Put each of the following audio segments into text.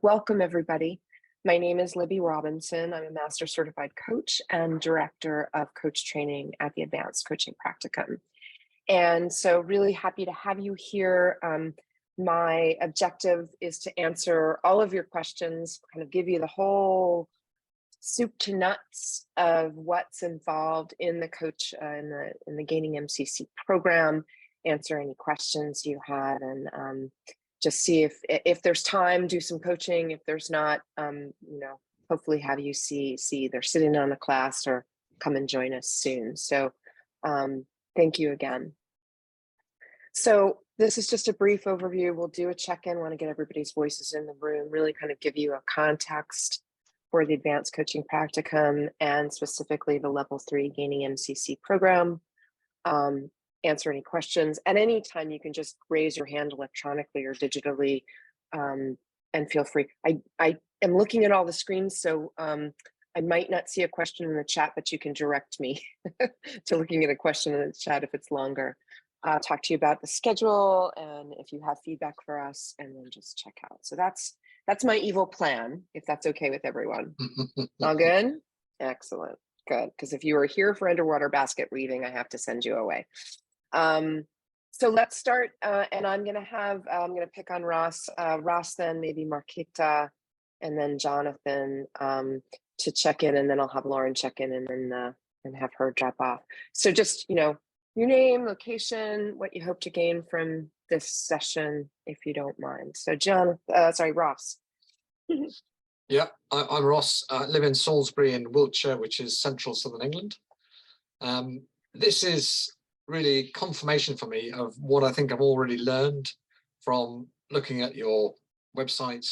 welcome everybody. My name is Libby Robinson. I'm a Master Certified Coach and Director of Coach Training at the Advanced Coaching Practicum. And so really happy to have you here. My objective is to answer all of your questions, kind of give you the whole soup to nuts of what's involved in the coach in the Gaining MCC program, answer any questions you have, and just see if there's time, do some coaching. If there's not, hopefully have you see either sitting on a class or come and join us soon. So thank you again. So this is just a brief overview. We'll do a check-in, want to get everybody's voices in the room, really kind of give you a context for the Advanced Coaching Practicum and specifically the Level 3 Gaining MCC program. Answer any questions. At any time, you can just raise your hand electronically or digitally and feel free. I am looking at all the screens, so I might not see a question in the chat, but you can direct me to looking at a question in the chat if it's longer. I'll talk to you about the schedule and if you have feedback for us, and then just check out. So that's my evil plan, if that's okay with everyone. All good? Excellent. Good. Because if you are here for underwater basket weaving, I have to send you away. So let's start, and I'm going to pick on Ross, then maybe Marquita, and then Jonathan to check in, and then I'll have Lauren check in and have her drop off. So just, your name, location, what you hope to gain from this session, if you don't mind. So Ross. Yeah, I'm Ross. I live in Salisbury in Wiltshire, which is central southern England. This is really confirmation for me of what I think I've already learned from looking at your website.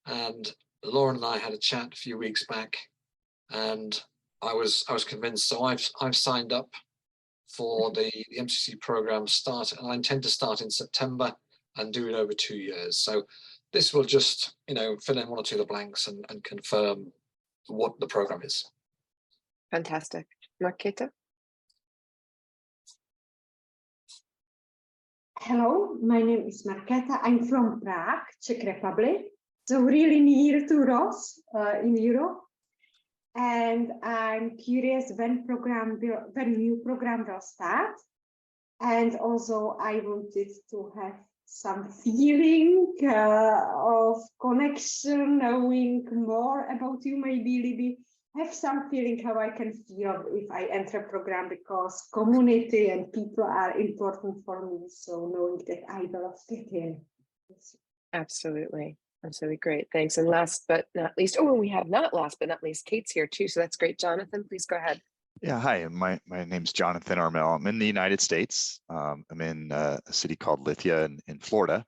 And Lauren and I had a chat a few weeks back, and I was convinced. So I've signed up for the MCC program start, and I intend to start in September and do it over 2 years. So this will just fill in one or two of the blanks and confirm what the program is. Fantastic. Marquita? Hello, my name is Markéta. I'm from Prague, Czech Republic, so really near to Ross in Europe. And I'm curious when new program will start. And also I wanted to have some feeling of connection, knowing more about you, maybe Libby. Have some feeling how I can feel if I enter a program, because community and people are important for me. So knowing that I will fit in. Absolutely. Absolutely great. Thanks. And last but not least, we have not last but not least, Kate's here too. So that's great. Jonathan, please go ahead. Yeah, hi. My name's Jonathan Armel. I'm in the United States. I'm in a city called Lithia in Florida.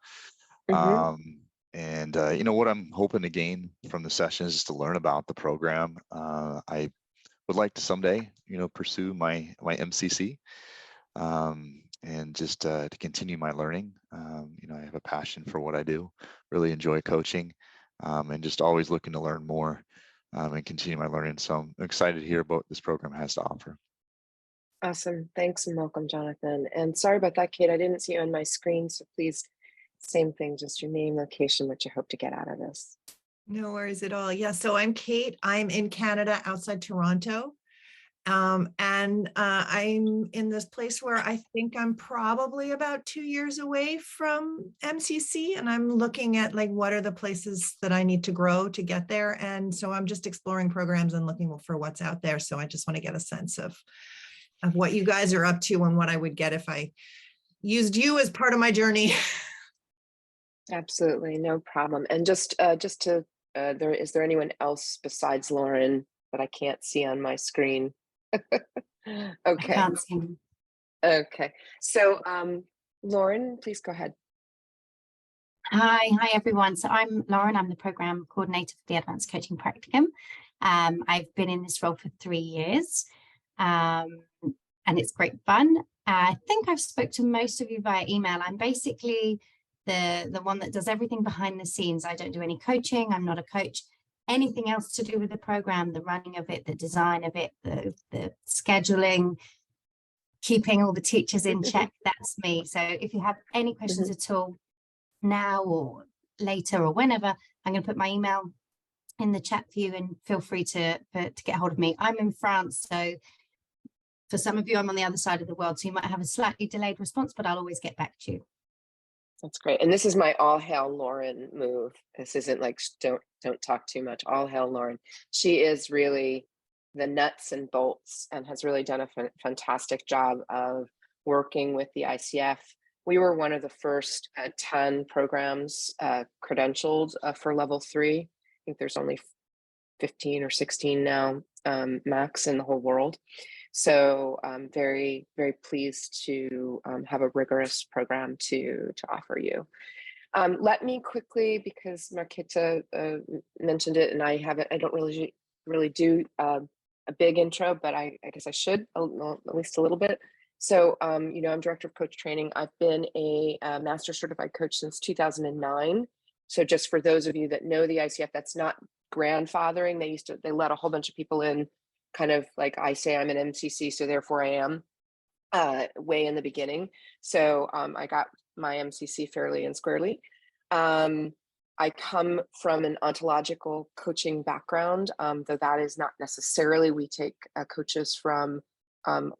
And what I'm hoping to gain from the session is just to learn about the program. I would like to someday, pursue my MCC and just to continue my learning. I have a passion for what I do, really enjoy coaching, and just always looking to learn more and continue my learning. So I'm excited to hear about this program has to offer. Awesome. Thanks and welcome, Jonathan. And sorry about that, Kate. I didn't see you on my screen, so please, same thing, just your name, location, what you hope to get out of this. No worries at all. Yeah, so I'm Kate. I'm in Canada, outside Toronto. And I'm in this place where I think I'm probably about 2 years away from MCC, and I'm looking at what are the places that I need to grow to get there. And so I'm just exploring programs and looking for what's out there. So I just want to get a sense of what you guys are up to and what I would get if I used you as part of my journey. Absolutely, no problem. And is there anyone else besides Lauren that I can't see on my screen? Okay. I can't see him. Okay. So Lauren, please go ahead. Hi everyone. So I'm Lauren. I'm the program coordinator for the Advanced Coaching Practicum. I've been in this role for 3 years, and it's great fun. I think I've spoke to most of you via email. I'm basically the one that does everything behind the scenes. I don't do any coaching. I'm not a coach. Anything else to do with the program, the running of it, the design of it, the scheduling, keeping all the teachers in check, that's me. So if you have any questions at all now or later or whenever, I'm going to put my email in the chat for you, and feel free to get hold of me. I'm in France, so for some of you, I'm on the other side of the world, so you might have a slightly delayed response, but I'll always get back to you. That's great. And this is my all hail Lauren move. This isn't like don't talk too much. All hail Lauren. She is really the nuts and bolts and has really done a fantastic job of working with the ICF. We were one of the first 10 programs credentialed for level 3. I think there's only 15 or 16 now max in the whole world. So I'm very, very pleased to have a rigorous program to offer you. Let me quickly, because Marketa mentioned it, and I don't really do a big intro, but I guess I should at least a little bit. So, I'm director of coach training. I've been a master certified coach since 2009. So just for those of you that know the ICF, that's not grandfathering. They let a whole bunch of people in, kind of like I say I'm an MCC, so therefore I am, way in the beginning. So I got my MCC fairly and squarely. I come from an ontological coaching background, though that is not necessarily, we take coaches from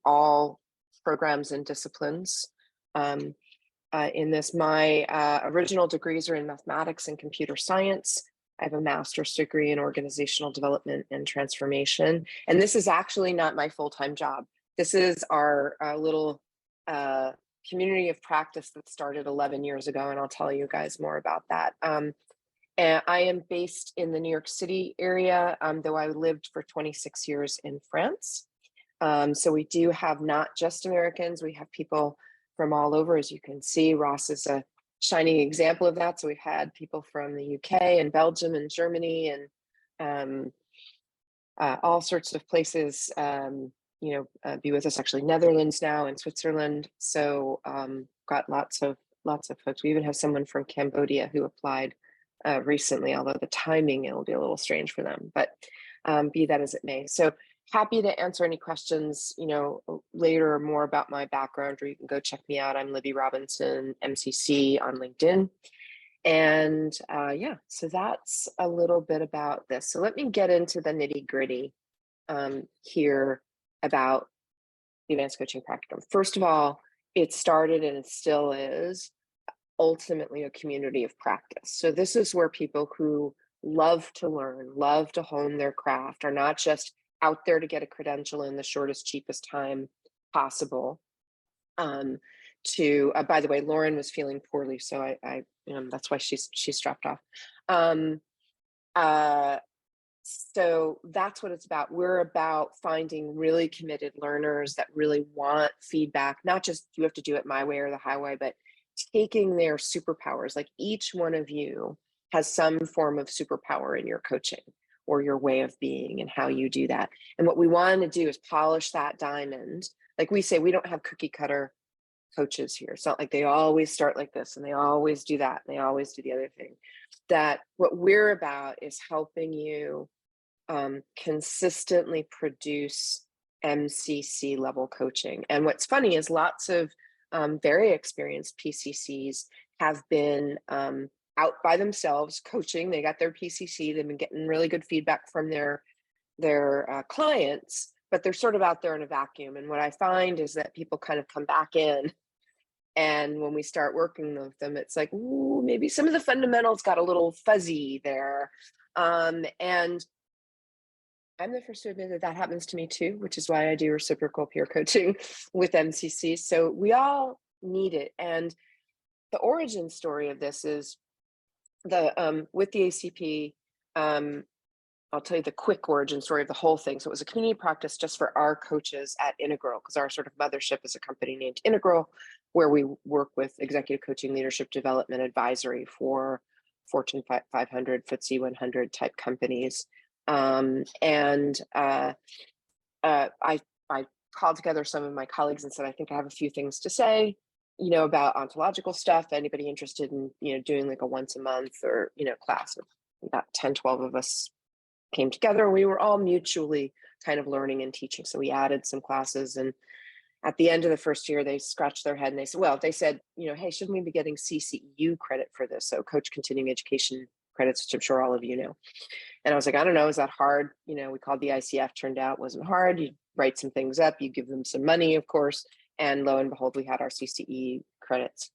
all programs and disciplines. In this, my original degrees are in mathematics and computer science. I have a master's degree in organizational development and transformation. And this is actually not my full-time job. This is our little community of practice that started 11 years ago, and I'll tell you guys more about that. And I am based in the New York City area, though I lived for 26 years in France. So we do have not just Americans, we have people from all over. As you can see, Ross is a shining example of that. So we've had people from the UK and Belgium and Germany and all sorts of places, be with us, actually Netherlands now and Switzerland. So got lots of folks. We even have someone from Cambodia who applied recently, although the timing, it'll be a little strange for them, but be that as it may. So happy to answer any questions, later, more about my background, or you can go check me out. I'm Libby Robinson, MCC on LinkedIn. And so that's a little bit about this. So let me get into the nitty gritty here about the Advanced Coaching Practicum. First of all, it started, and it still is, ultimately a community of practice. So this is where people who love to learn, love to hone their craft, are not just out there to get a credential in the shortest, cheapest time possible. By the way, Lauren was feeling poorly, so I that's why she's dropped off. So that's what it's about. We're about finding really committed learners that really want feedback, not just you have to do it my way or the highway, but taking their superpowers. Like each one of you has some form of superpower in your coaching or your way of being and how you do that. And what we want to do is polish that diamond. Like we say, we don't have cookie cutter coaches here. It's not like they always start like this and they always do that and they always do the other thing. That what we're about is helping you consistently produce MCC level coaching. And what's funny is lots of very experienced PCCs have been out by themselves coaching. They got their PCC, they've been getting really good feedback from their clients, but they're sort of out there in a vacuum. And what I find is that people kind of come back in, and when we start working with them, it's like, ooh, maybe some of the fundamentals got a little fuzzy there. And I'm the first to admit that happens to me too, which is why I do reciprocal peer coaching with MCC. So we all need it. And the origin story of this is with the ACP, I'll tell you the quick origin story of the whole thing. So it was a community practice just for our coaches at Integral, because our sort of mothership is a company named Integral, where we work with executive coaching, leadership development, advisory for Fortune 500, FTSE 100 type companies. I called together some of my colleagues and said, I think I have a few things to say, about ontological stuff. Anybody interested in, doing like a once a month or, class? About 10, 12 of us came together. We were all mutually kind of learning and teaching. So we added some classes, and at the end of the first year, they scratched their head and they said, hey, shouldn't we be getting CCEU credit for this? So Coach Continuing Education credits, which I'm sure all of you know. And I was like, I don't know, is that hard? We called the ICF, turned out it wasn't hard. You write some things up, you give them some money, of course, and lo and behold, we had our CCE credits.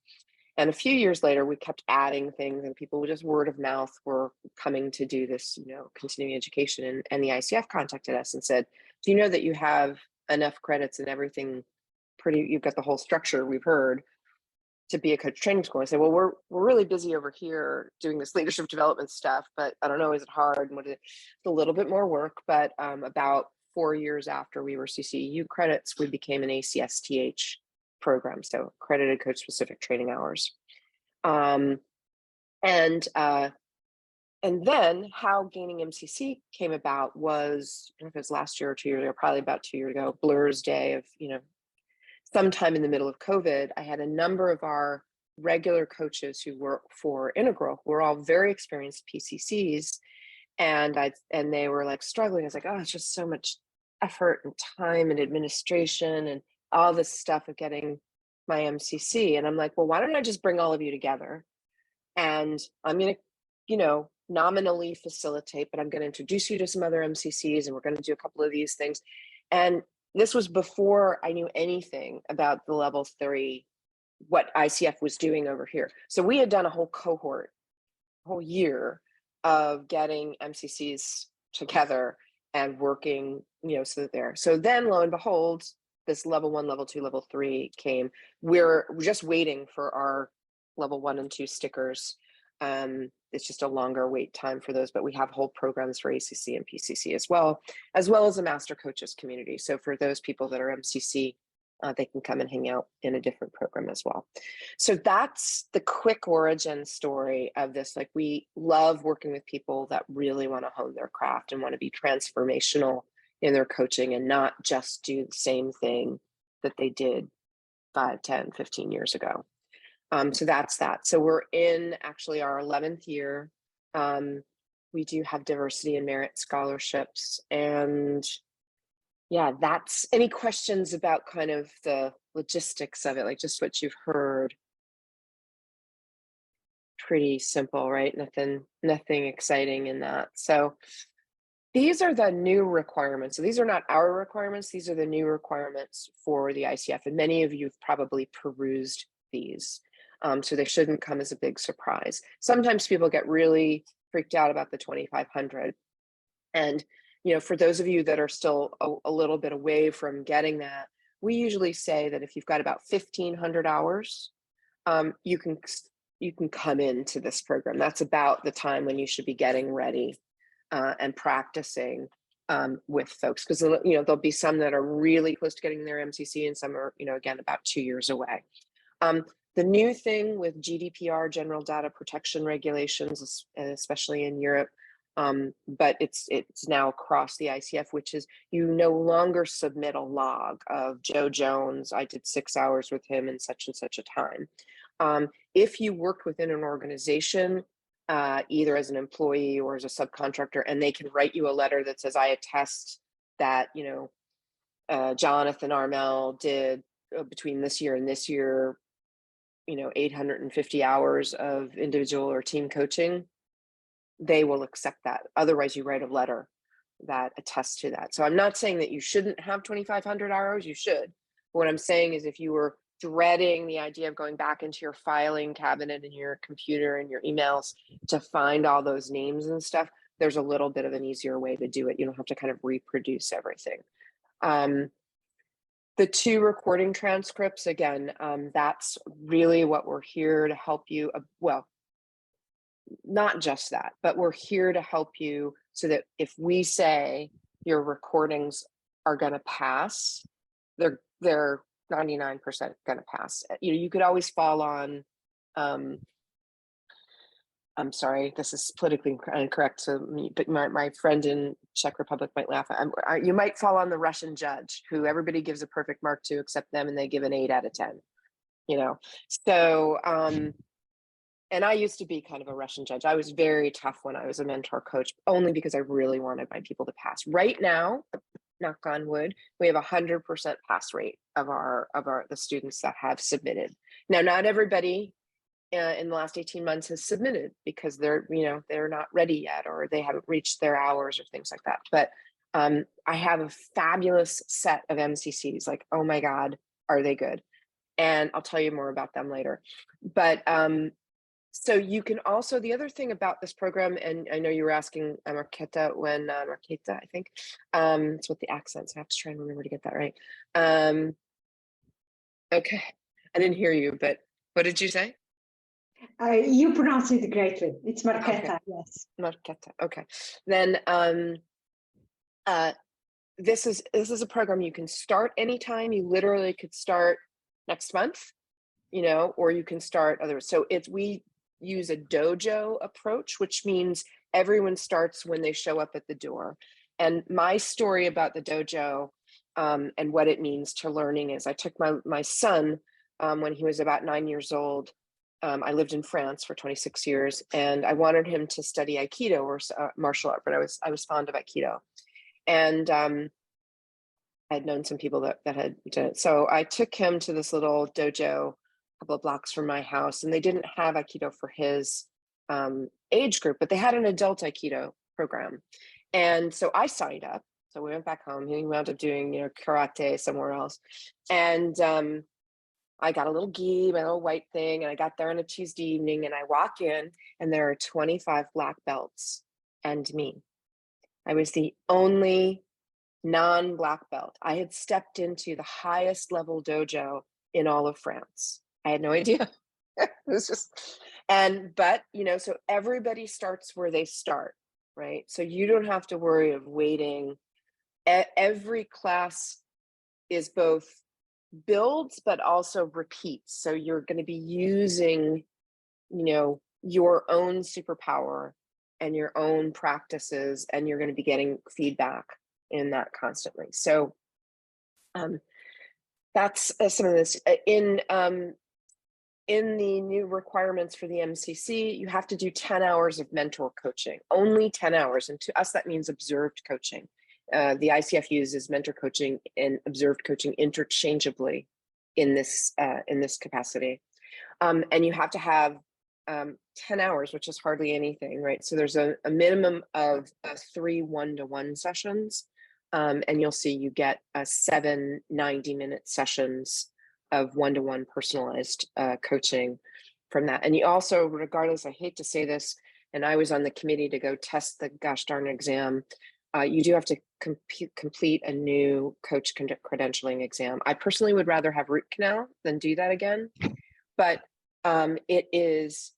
And a few years later, we kept adding things, and people just word of mouth were coming to do this, continuing education. And the ICF contacted us and said, do you know that you have enough credits and everything you've got the whole structure we've heard to be a coach training school? I said, well, we're really busy over here doing this leadership development stuff, but I don't know, is it hard? And it's a little bit more work, but about 4 years after we were CCEU credits, we became an ACSTH program, so accredited coach specific training hours. And then how gaining MCC came about was, I don't know if it was last year or 2 years ago, probably about 2 years ago, Blur's day of, sometime in the middle of COVID, I had a number of our regular coaches who work for Integral, who were all very experienced PCCs, and they were like struggling. I was like, oh, it's just so much effort and time and administration and all this stuff of getting my MCC. And I'm like, well, why don't I just bring all of you together, and I'm going to, nominally facilitate, but I'm going to introduce you to some other MCCs, and we're going to do a couple of these things. And this was before I knew anything about the level 3, what ICF was doing over here. So we had done a whole whole year of getting MCCs together and working, so that there. So then lo and behold, this level 1, level 2, level 3 came. We're just waiting for our level 1 and 2 stickers. It's just a longer wait time for those, but we have whole programs for ACC and PCC as well as a master coaches community. So for those people that are MCC, they can come and hang out in a different program as well. So that's the quick origin story of this. Like, we love working with people that really want to hone their craft and want to be transformational in their coaching and not just do the same thing that they did 5, 10, 15 years ago. So that's that. So we're in actually our 11th year. We do have diversity and merit scholarships, and yeah, that's, any questions about kind of the logistics of it, like just what you've heard? Pretty simple, right? Nothing exciting in that. So these are the new requirements. So these are not our requirements. These are the new requirements for the ICF. And many of you have probably perused these. So they shouldn't come as a big surprise. Sometimes people get really freaked out about the 2,500. And, for those of you that are still a little bit away from getting that, we usually say that if you've got about 1,500 hours, you can come into this program. That's about the time when you should be getting ready and practicing with folks, because there'll be some that are really close to getting their MCC, and some are, again, about 2 years away. The new thing with GDPR, General Data Protection Regulations, especially in Europe, but it's now across the ICF, which is you no longer submit a log of Joe Jones, I did 6 hours with him in such and such a time. If you worked within an organization, either as an employee or as a subcontractor, and they can write you a letter that says, I attest that, Jonathan Armel did between this year and this year, 850 hours of individual or team coaching, they will accept that. Otherwise, you write a letter that attests to that. So I'm not saying that you shouldn't have 2,500 hours, you should. What I'm saying is, if you were dreading the idea of going back into your filing cabinet and your computer and your emails to find all those names and stuff, there's a little bit of an easier way to do it. You don't have to kind of reproduce everything. The 2 recording transcripts, again, that's really what we're here to help you. Well, not just that, but we're here to help you so that if we say your recordings are going to pass, they're 99% going to pass. You could always fall on, I'm sorry, this is politically incorrect, but my friend in Czech Republic might laugh. You might fall on the Russian judge, who everybody gives a perfect mark to except them, and they give an 8 out of 10. So and I used to be kind of a Russian judge. I was very tough when I was a mentor coach, only because I really wanted my people to pass. Right now, knock on wood, we have 100% pass rate of the students that have submitted. Now, not everybody in the last 18 months has submitted because they're, they're not ready yet, or they haven't reached their hours or things like that. But I have a fabulous set of MCCs. Like, oh my God, are they good? And I'll tell you more about them later. But so you can also, the other thing about this program, and I know you were asking Marqueta Marqueta, I think, it's with the accents. I have to try and remember to get that right. Okay, I didn't hear you, but what did you say? You pronounce it greatly. It's Marqueta, Okay. yes. Marqueta. Okay. Then this is a program you can start anytime. You literally could start next month, or you can start other. So we use a dojo approach, which means everyone starts when they show up at the door. And my story about the dojo and what it means to learning is I took my son when he was about 9 years old. I lived in France for 26 years, and I wanted him to study Aikido or martial art, but I was fond of Aikido. And I'd known some people that had done it. So I took him to this little dojo a couple of blocks from my house, and they didn't have Aikido for his age group, but they had an adult Aikido program. And so I signed up. So we went back home. He wound up doing, karate somewhere else. And I got a little gi, my little white thing, and I got there on a Tuesday evening, and I walk in, and there are 25 black belts and me. I was the only non-black belt. I had stepped into the highest level dojo in all of France. I had no idea. It was just, but so everybody starts where they start, right? So you don't have to worry of waiting. Every class is both builds but also repeats. So you're going to be using, your own superpower and your own practices, and you're going to be getting feedback in that constantly. So that's some of this. In the new requirements for the MCC, you have to do 10 hours of mentor coaching, only 10 hours. And to us, that means observed coaching. The ICF uses mentor coaching and observed coaching interchangeably in this capacity. And you have to have 10 hours, which is hardly anything, right? So there's a minimum of 3 1-to-1 sessions. And you'll see you get 7 90-minute sessions of 1-to-1 personalized coaching from that. And you also, regardless, I hate to say this, and I was on the committee to go test the gosh darn exam, you do have to complete a new coach credentialing exam. I personally would rather have root canal than do that again, but it is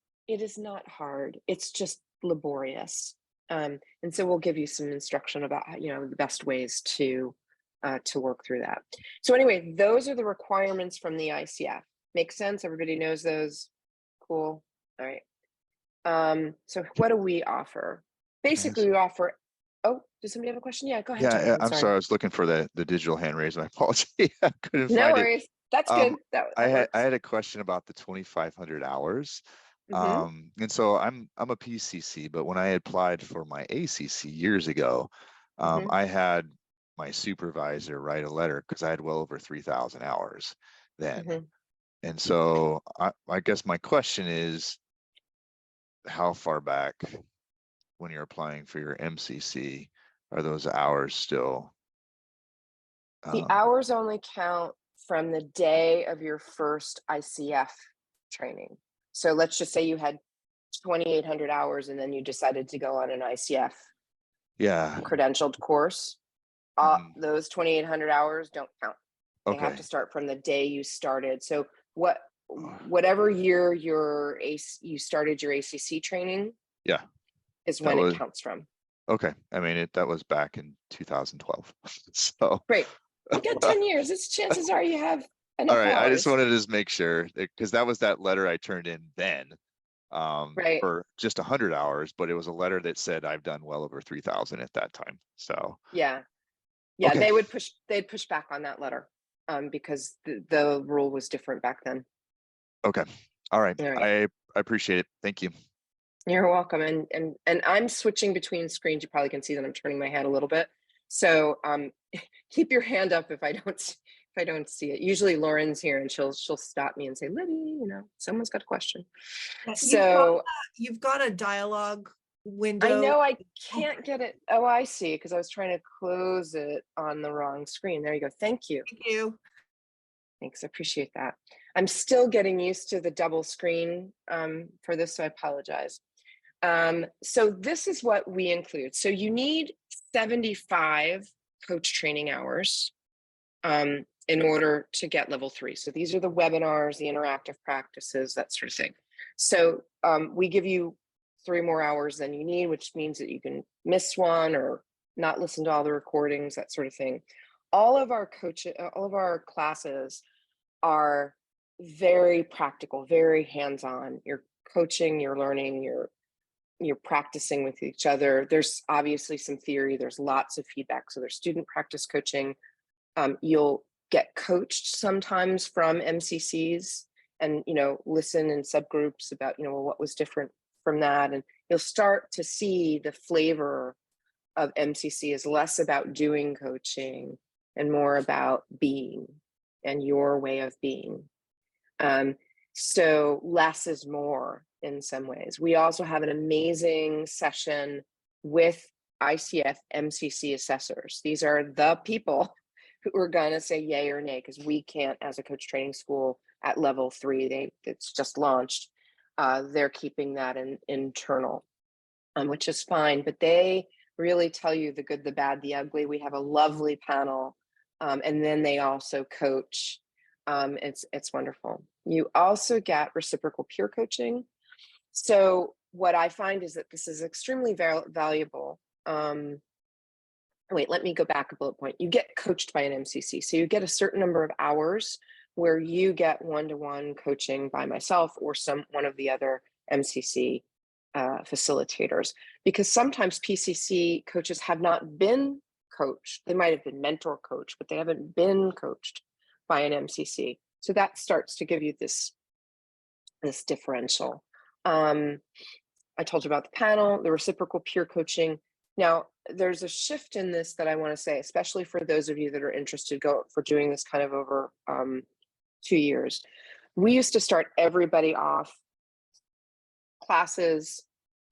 not hard. It's just laborious. And so we'll give you some instruction about, the best ways to work through that. So anyway, those are the requirements from the ICF. Makes sense? Everybody knows those? Cool. All right. So what do we offer? Basically, we offer, does somebody have a question? Yeah, go ahead. Yeah, Jonathan, I'm sorry. I was looking for the digital hand raise. My apology. I couldn't No find worries. it. That's good. I works. had a question about the 2,500 hours. Mm-hmm. And so I'm a PCC, but when I applied for my ACC years ago, Mm-hmm. I had my supervisor write a letter because I had well over 3,000 hours then. Mm-hmm. And so I guess my question is, how far back when you're applying for your MCC are those hours still? The hours only count from the day of your first ICF training. So let's just say you had 2,800 hours and then you decided to go on an ICF credentialed course. Those 2,800 hours don't count. They have to start from the day you started. So whatever year you started your ACC training, is when it counts from. Okay, I mean that was back in 2012. So great. You got 10 years. Chances are you have enough. All right, hours. I just wanted to just make sure, because that was that letter I turned in then for just 100 hours, but it was a letter that said I've done well over 3,000 at that time. So yeah, they'd push back on that letter because the rule was different back then. Okay, all right. I appreciate it. Thank you. You're welcome. And I'm switching between screens. You probably can see that I'm turning my head a little bit. So keep your hand up if I don't if I don't see it. Usually Lauren's here and she'll stop me and say, Libby, you know, someone's got a question. Yeah, So you've got a dialogue I window. know I can't get it. Oh, I see, because I was trying to close it on the wrong screen. There you go. Thank you. Thank you. Thanks, I appreciate that. I'm still getting used to the double screen for this, so I apologize. So this is what we include. So you need 75 coach training hours in order to get level 3. So these are the webinars, the interactive practices, that sort of thing. So we give you 3 more hours than you need, which means that you can miss one or not listen to all the recordings, that sort of thing. All of our classes are very practical, very hands-on. You're coaching, you're learning, you're practicing with each other. There's obviously some theory, there's lots of feedback. So there's student practice coaching. You'll get coached sometimes from MCCs and, you know, listen in subgroups about, you know, well, what was different from that. And you'll start to see the flavor of MCC is less about doing coaching and more about being and your way of being. So less is more in some ways. We also have an amazing session with ICF MCC assessors. These are the people who are going to say yay or nay, because we can't, as a coach training school at level 3, it's just launched. They're keeping that internal, which is fine, but they really tell you the good, the bad, the ugly. We have a lovely panel, and then they also coach. It's wonderful. You also get reciprocal peer coaching. So what I find is that this is extremely valuable. Wait, let me go back a bullet point. You get coached by an MCC. So you get a certain number of hours where you get one-to-one coaching by myself or one of the other MCC facilitators, because sometimes PCC coaches have not been coached. They might have been mentor coached, but they haven't been coached by an MCC. So that starts to give you this differential. I told you about the panel, the reciprocal peer coaching. Now, there's a shift in this that I want to say, especially for those of you that are interested for doing this kind of over 2 years. We used to start everybody off classes,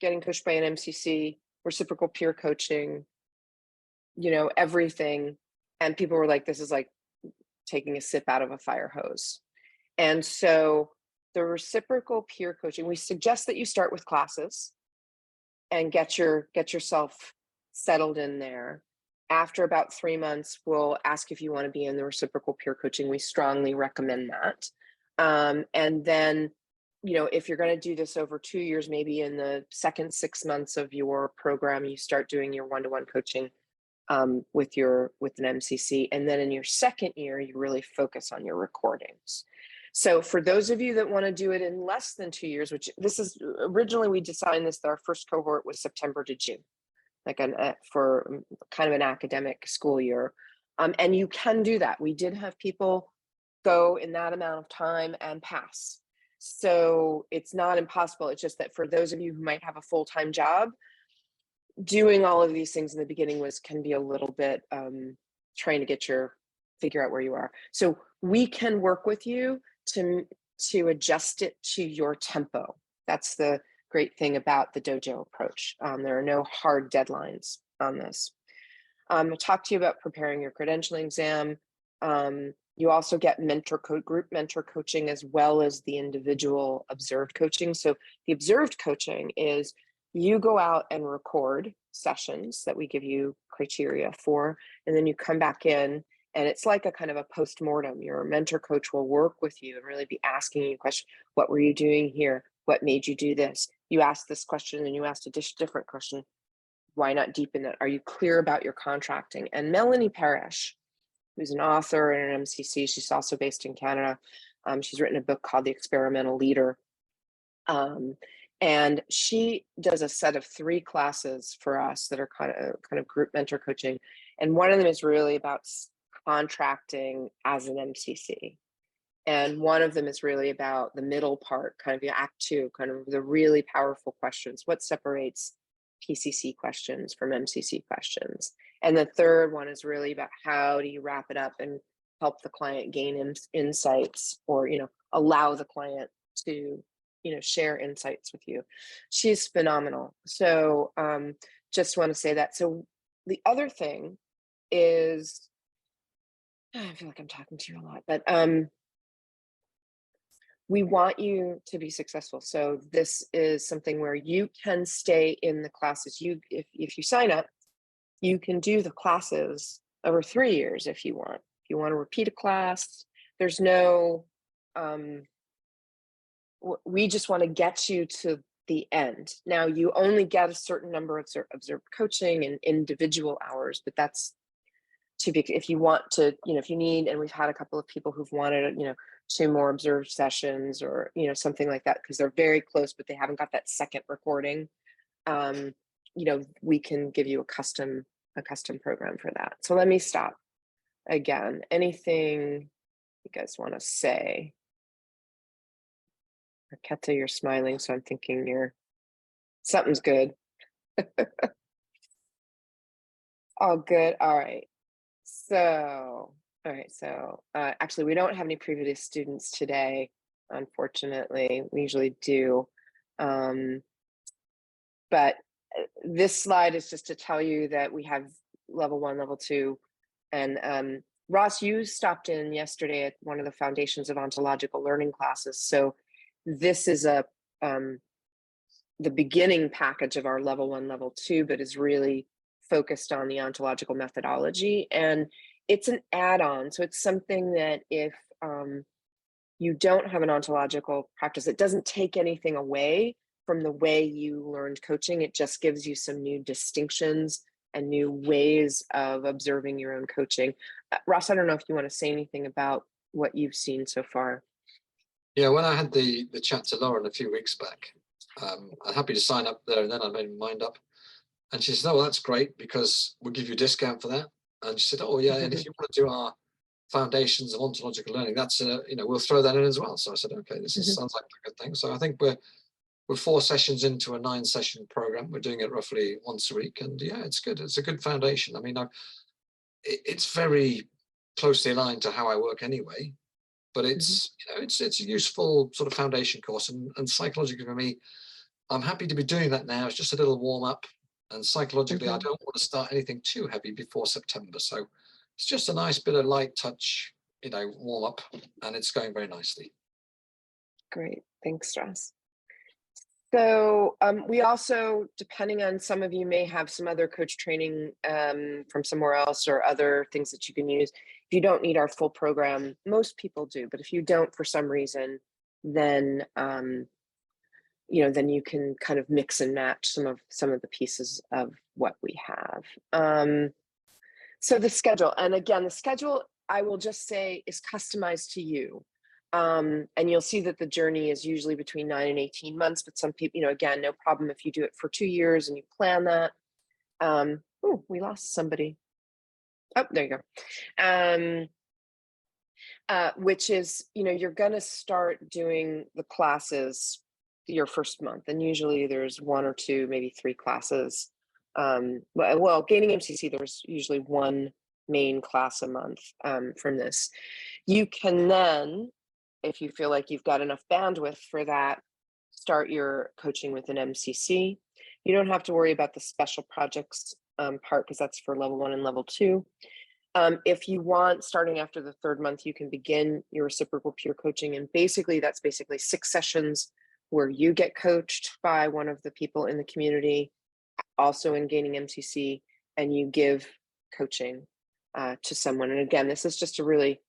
getting coached by an MCC, reciprocal peer coaching, you know, everything. And people were like, this is like taking a sip out of a fire hose. And so the reciprocal peer coaching, we suggest that you start with classes and get yourself settled in there. After about 3 months, we'll ask if you want to be in the reciprocal peer coaching. We strongly recommend that. And then, you know, if you're going to do this over 2 years, maybe in the second 6 months of your program, you start doing your one-to-one coaching with an MCC. And then in your second year, you really focus on your recordings. So for those of you that want to do it in less than 2 years, which this is originally, we designed this, our first cohort was September to June, like for kind of an academic school year. And you can do that. We did have people go in that amount of time and pass. So it's not impossible. It's just that for those of you who might have a full-time job, doing all of these things in the beginning can be a little bit trying to figure out where you are. So we can work with you to adjust it to your tempo. That's the great thing about the dojo approach. There are no hard deadlines on this. I'll talk to you about preparing your credentialing exam. You also get group mentor coaching, as well as the individual observed coaching. So the observed coaching is you go out and record sessions that we give you criteria for, and then you come back in, and it's like a kind of a post-mortem. Your mentor coach will work with you and really be asking you questions. What were you doing here? What made you do this? You asked this question and you asked a different question. Why not deepen it? Are you clear about your contracting? And Melanie Parrish, who's an author and an MCC, she's also based in Canada. She's written a book called The Experimental Leader. And she does a set of 3 classes for us that are kind of group mentor coaching. And one of them is really about contracting as an MCC. And one of them is really about the middle part, kind of the Act 2, kind of the really powerful questions. What separates PCC questions from MCC questions? And the third one is really about how do you wrap it up and help the client gain insights, or, allow the client to, share insights with you. She's phenomenal. So just want to say that. So the other thing is, I feel like I'm talking to you a lot, but we want you to be successful. So this is something where you can stay in the classes. If you sign up, you can do the classes over 3 years if you want. If you want to repeat a class, there's no, we just want to get you to the end. Now, you only get a certain number of observed coaching and individual hours, but that's to be, if you want to, if you need, and we've had a couple of people who've wanted, 2 more observed sessions, or, something like that, because they're very close, but they haven't got that second recording. We can give you a custom program for that. So let me stop again. Anything you guys want to say? Raketa, you're smiling, so I'm thinking something's good. All good. All right. So, actually, we don't have any previous students today, unfortunately. We usually do. But this slide is just to tell you that we have level 1, level 2. And Ross, you stopped in yesterday at one of the Foundations of Ontological Learning classes. So this is the beginning package of our level 1, level 2, but is really focused on the ontological methodology. And it's an add-on. So it's something that if you don't have an ontological practice, it doesn't take anything away from the way you learned coaching. It just gives you some new distinctions and new ways of observing your own coaching. Ross, I don't know if you want to say anything about what you've seen so far. Yeah, when I had the chat to Lauren a few weeks back, I'm happy to sign up there, and then I made my mind up. And she said, "Oh, that's great, because we'll give you a discount for that." And she said, "Oh, yeah, and if you want to do our Foundations of Ontological Learning, that's we'll throw that in as well." So I said, "Okay, this sounds like a good thing." So I think we're 4 sessions into a 9-session program. We're doing it roughly once a week, and yeah, it's good. It's a good foundation. I mean, it's very closely aligned to how I work anyway, but it's it's a useful sort of foundation course, and psychologically for me, I'm happy to be doing that now. It's just a little warm up. And psychologically, I don't want to start anything too heavy before September. So it's just a nice bit of light touch, warm up, and it's going very nicely. Great. Thanks, Ross. So we also, depending on, some of you may have some other coach training from somewhere else, or other things that you can use. If you don't need our full program, most people do, but if you don't for some reason, then then you can kind of mix and match some of the pieces of what we have. So the schedule, and again, the schedule, I will just say, is customized to you. And you'll see that the journey is usually between 9 and 18 months, but some people, again, no problem if you do it for 2 years and you plan that. Oh, we lost somebody. Oh, there you go. Which is, you're going to start doing the classes your first month, and usually there's 1 or 2, maybe 3 classes. Well, gaining MCC, there's usually 1 main class a month from this. You can then, if you feel like you've got enough bandwidth for that, start your coaching with an MCC. You don't have to worry about the special projects part, because that's for level 1 and level 2. If you want, starting after the 3rd month, you can begin your reciprocal peer coaching. And that's 6 sessions where you get coached by one of the people in the community, also in gaining MCC, and you give coaching to someone. And again, this is just to really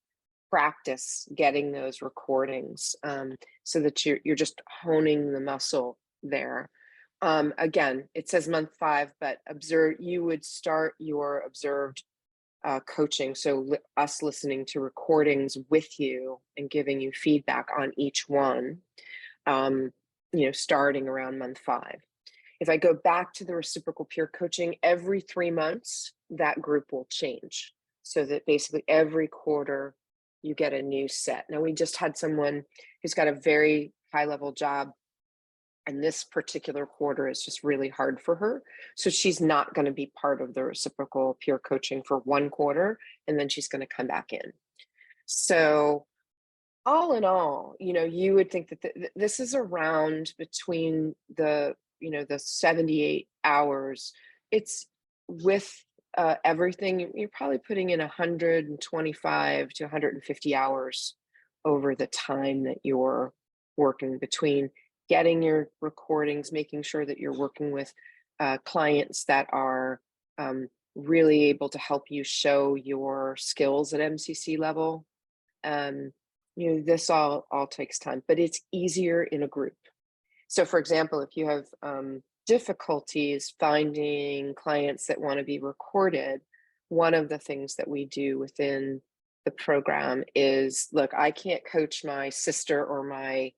practice getting those recordings, so that you're just honing the muscle there. Again, it says month 5, but you would start your observed coaching. So us listening to recordings with you and giving you feedback on each one, starting around month 5. If I go back to the reciprocal peer coaching, every 3 months, that group will change. So that basically every quarter you get a new set. Now, we just had someone who's got a very high level job, and this particular quarter is just really hard for her. So she's not going to be part of the reciprocal peer coaching for 1 quarter, and then she's going to come back in. So all in all, you would think that this is around between the 78 hours. It's with everything, you're probably putting in 125 to 150 hours over the time that you're working, between getting your recordings, making sure that you're working with clients that are really able to help you show your skills at MCC level. This all takes time, but it's easier in a group. So for example, if you have difficulties finding clients that want to be recorded, one of the things that we do within the program is, look, I can't coach my sister or my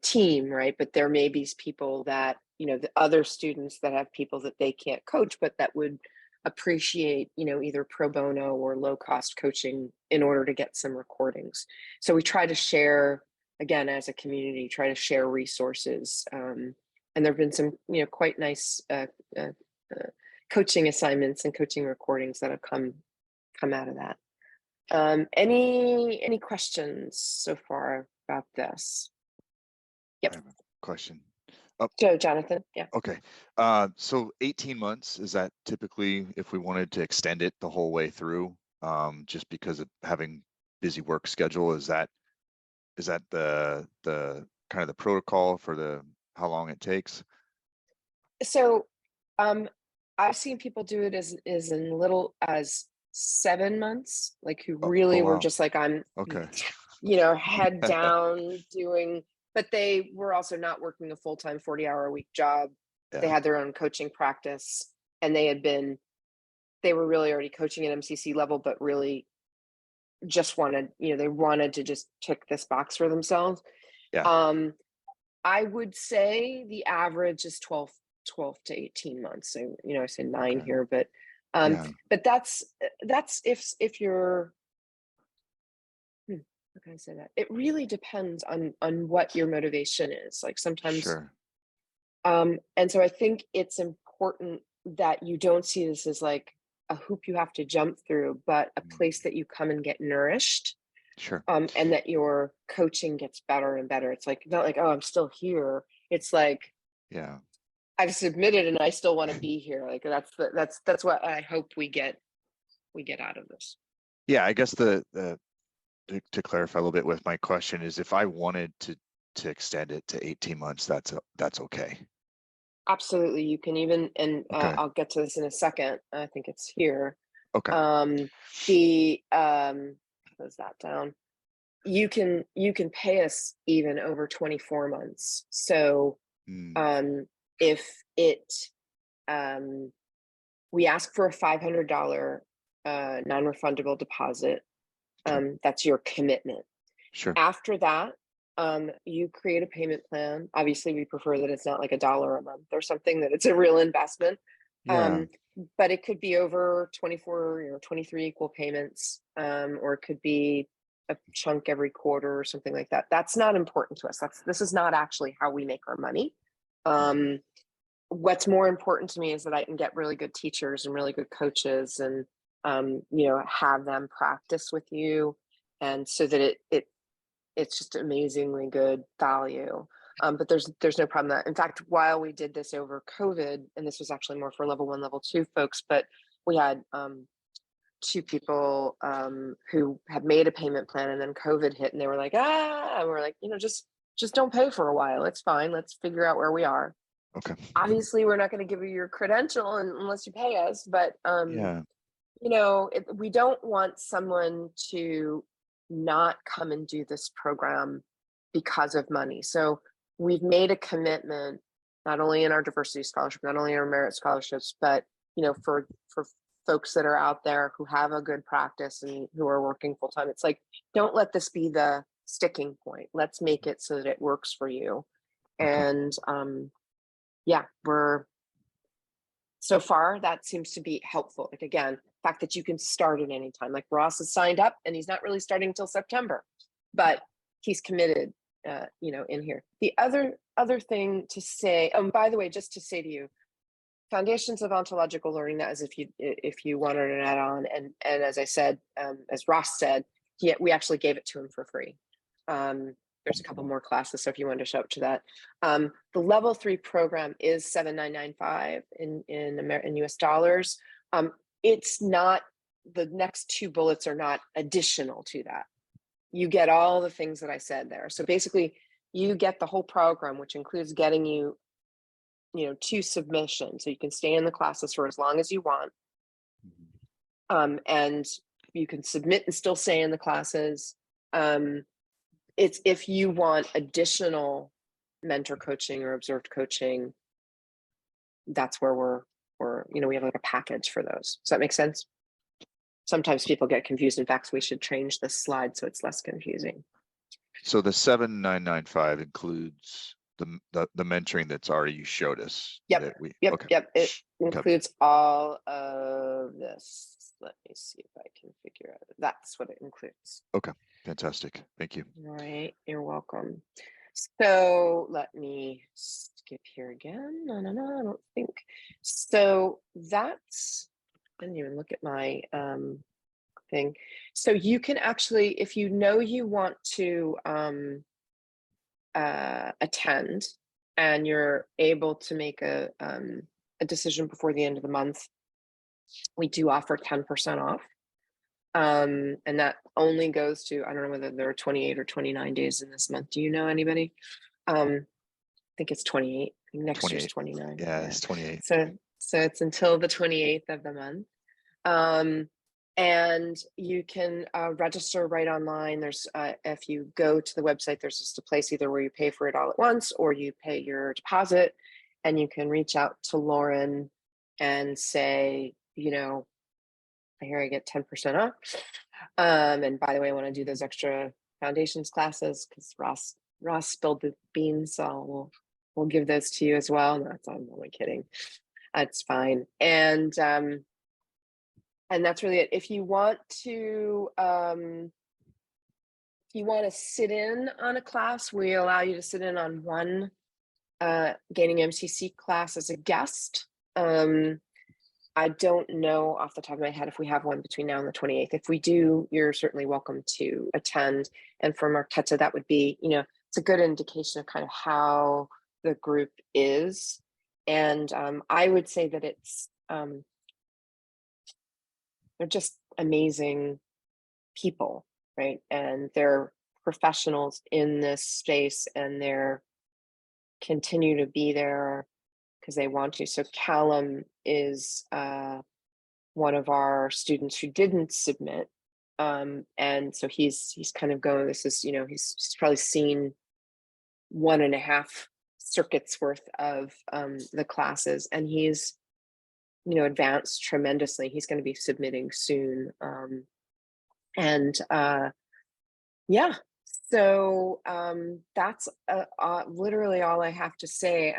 team, right? But there may be people that, the other students that have people that they can't coach, but that would appreciate, either pro bono or low cost coaching in order to get some recordings. So we try to share, again, as a community, try to share resources. And there've been some, quite nice coaching assignments and coaching recordings that have come out of that. Any questions so far about this? Yep. I have a question. So Jonathan, yeah. Okay. So 18 months, is that typically if we wanted to extend it the whole way through, just because of having busy work schedule, is that the kind of the protocol for how long it takes? So I've seen people do it as in little as 7 months, like who really were wow. just like, I'm Okay. head down doing, but they were also not working a full-time 40-hour-a-week job. They Yeah. had their own coaching practice, and they were really already coaching at MCC level, but really just wanted, they wanted to just tick this box for themselves. Yeah. I would say the average is 12 to 18 months. So, I said 9 Okay. here, but Yeah. but that's if you're, how can I say that? It really depends on what your motivation is. Like sometimes, Sure. and so I think it's important that you don't see this as like a hoop you have to jump through, but a place that you come and get nourished. Sure. And that your coaching gets better and better. It's like, not like, oh, I'm still here. It's like, Yeah. I've submitted and I still want to be here. Like that's what I hope we get out of this. Yeah. I guess to clarify a little bit with my question is, if I wanted to extend it to 18 months, that's okay. Absolutely. You can even, and Okay. I'll get to this in a second. I think it's here. Okay. Close that down. You can pay us even over 24 months. So if it we ask for a $500 non-refundable deposit, that's your commitment. Sure. After that, you create a payment plan. Obviously, we prefer that it's not like $1 a month or something, that it's a real investment. Yeah. But it could be over 24 or 23 equal payments, or it could be a chunk every quarter or something like that. That's not important to us. This is not actually how we make our money. What's more important to me is that I can get really good teachers and really good coaches, and have them practice with you, and so that it's just amazingly good value. But there's no problem that, in fact, while we did this over COVID, and this was actually more for level 1, level 2 folks, but we had 2 people who had made a payment plan, and then COVID hit, and they were like, and we're like, just don't pay for a while. It's fine. Let's figure out where we are. Okay. Obviously, we're not going to give you your credential unless you pay us, but Yeah. we don't want someone to not come and do this program because of money. So we've made a commitment, not only in our diversity scholarship, not only in our merit scholarships, but for folks that are out there who have a good practice and who are working full time. It's like, don't let this be the sticking point. Let's make it so that it works for you. Okay. And so far that seems to be helpful. Like, again, the fact that you can start at any time. Like Ross has signed up and he's not really starting until September, but he's committed, in here. The other thing to say, by the way, just to say to you, Foundations of Ontological Learning, that is if you wanted to add on, and as I said, as Ross said, we actually gave it to him for free. There's a couple more classes, so if you wanted to show up to that. The level 3 program is $7,995 in US dollars. It's not, the next 2 bullets are not additional to that. You get all the things that I said there. So basically, you get the whole program, which includes getting you, to submission, so you can stay in the classes for as long as you want. And you can submit and still stay in the classes. It's if you want additional mentor coaching or observed coaching, that's where we have like a package for those. Does that make sense? Sometimes people get confused. In fact, we should change this slide so it's less confusing. So the 7,995 includes the mentoring that's already you showed us. Yep. Yep. It includes all of this. Let me see if I can figure out. That's what it includes. Okay. Fantastic. Thank you. All right. You're welcome. So let me skip here again. No, I don't think. So that's, I didn't even look at my thing. So you can actually, if you know you want to attend and you're able to make a decision before the end of the month, we do offer 10% off. And that only goes to, I don't know whether there are 28 or 29 days in this month. Do you know anybody? I think it's 28. Next 28. year's 29. Yeah, it's 28. So it's until the 28th of the month. And you can register right online. There's if you go to the website, there's just a place either where you pay for it all at once or you pay your deposit, and you can reach out to Lauren and say, I hear I get 10% off. And by the way, I want to do those extra foundations classes because Ross spilled the beans, so we'll give those to you as well. No, I'm only kidding. That's fine. And that's really it. If you want to sit in on a class, we allow you to sit in on one Gaining MCC class as a guest. I don't know off the top of my head if we have one between now and the 28th. If we do, you're certainly welcome to attend. And for Marquetta, that would be, it's a good indication of kind of how the group is. And I would say that it's, they're just amazing people, right? And they're professionals in this space, and they're continue to be there because they want to. So Callum is one of our students who didn't submit, and so he's kind of going. This is he's probably seen 1.5 circuits worth of the classes, and he's advanced tremendously. He's going to be submitting soon, and yeah. So that's literally all I have to say.